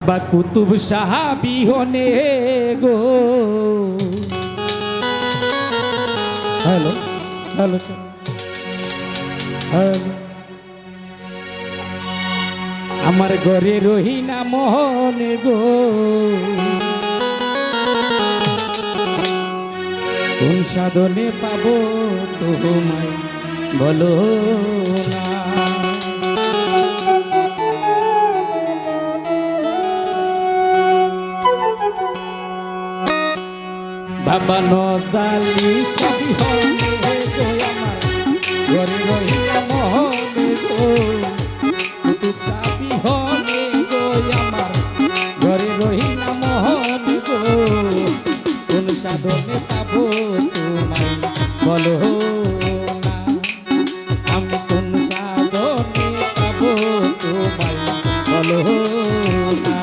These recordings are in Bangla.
বাবা কুতুব শাহ বিহনে গো। হ্যালো হ্যালো হ্যালো, আমার ঘরে রহি না মোহনে গো। কোন সাধনে পাবো তোমায় বলো না। বাবা নজালি সবই হনে গো, আমার ঘরে রহিলা মোহনে গো। কুতুব চাবি হনে গো, আমার ঘরে রহিলা মোহনে গো। কোন সাধনে পাবো তোমায় বলো না, আমি কোন সাধনে পাবো তোমায় বলো না।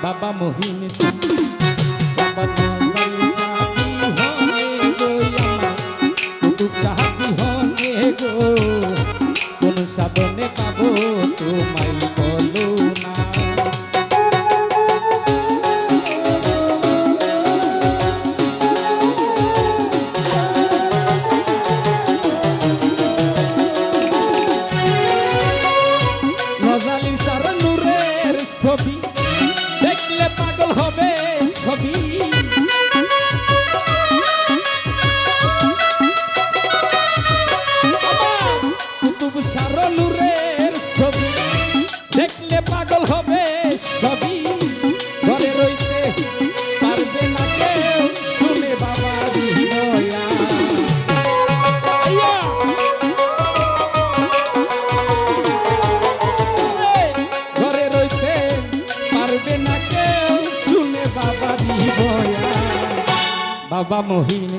বাবা মহিন বাবা কুতুব চাহাবি হনে গো। কোন সাধনে পাবো তোমায় বলো না। নজালির সারা নূরের ছবি দেখলে পাগল হবে ছবি। কুতুব সারা নূরের ছবি দেখলে পাগল হবে ছবি। ঘরে রইতে পারবে না কেউ শুনে বাবা বিনয়া। ঘরে রইতে পারবে না কেউ শুনে বাবা বিনয়া। বাবা মহিন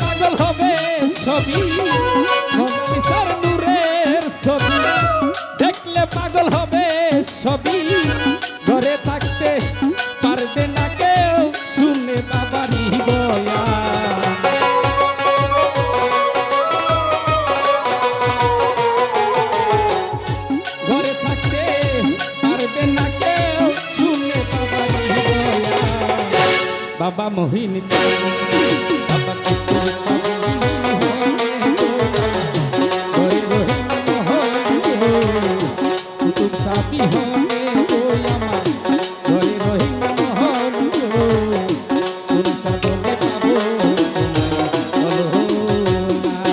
পাগল হবে ছবি। নজালির নূরের ছবি দেখলে পাগল হবে ছবি। ঘরে থাকতে পারবে না কেউ শুনে বাবারি বয়া। ঘরে থাকতে পারবে না কেউ শুনে বাবারি বয়া। বাবা মহিন বাবা কুতুব চাবি হনে গো, আমার ঘরে রহিলা মোহন গো। কোন সাধনে পাবো বলো না।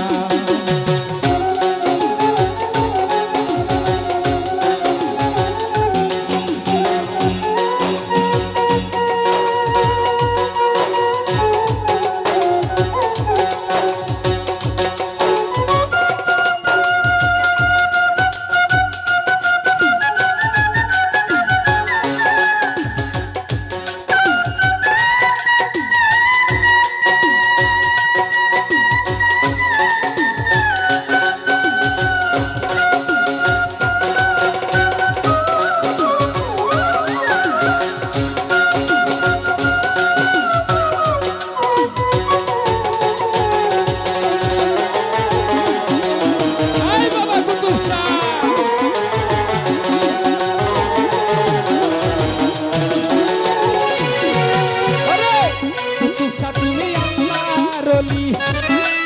রলি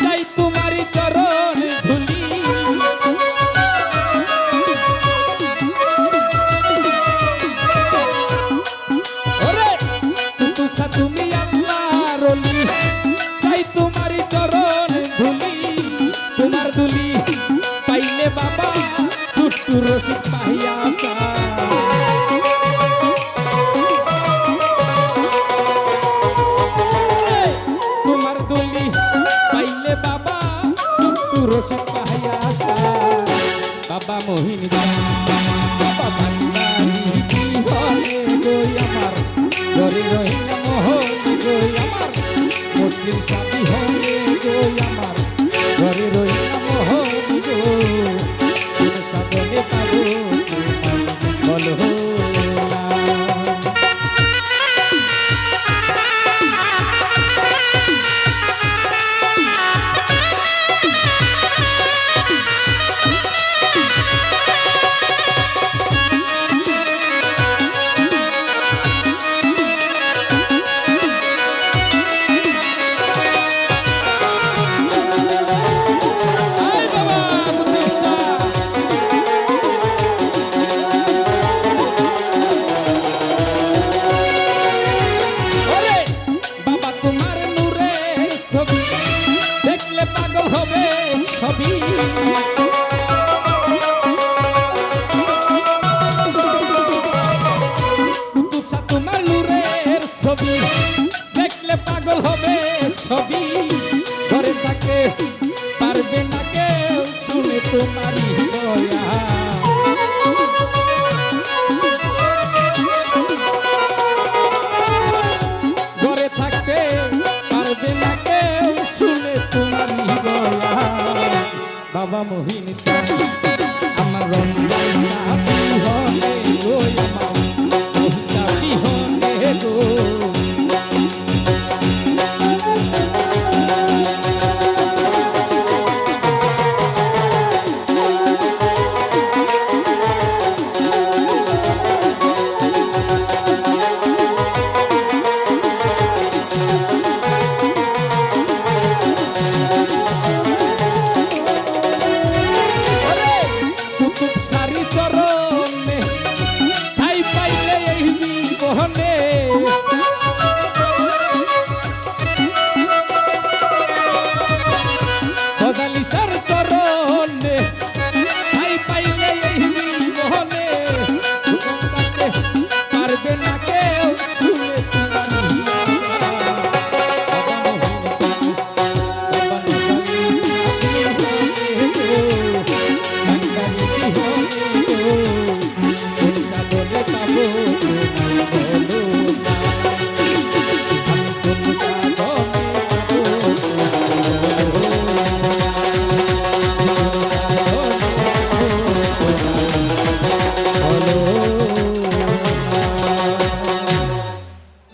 চাই তোমারই চরণ ধুলি ওরে তুষা তুমি আল্লাহ রলি চাই তোমারই চরণ ধুলি তোমার দুলি পাইলে বাবা ছোট্টু রসিক পাহিয়া তোমার দুলি পাইলে বাবা ছোট্টু রসিক পাহিয়া বাবা মোহিনী বাবা ভান্ডারি কি হলে গই আমার ঘরে রহিনা মোহনী গই আমার মুসলিম সাথী হলে গই আমার ঘরে রহিনা মোহনী গো সাধনে পাবো বলো দেখলে পাগল হবে ছবি তুষা তোমার নূরের ছবি দেখলে পাগল হবে ছবি ঘরে থাকে পারবে না কেউ শুনে তোমারই দয়া ঘরে থাকতে পারবে না কেউ শুনে তোমারই গলা বাবা মোহিনী আমার রঞ্জন হলে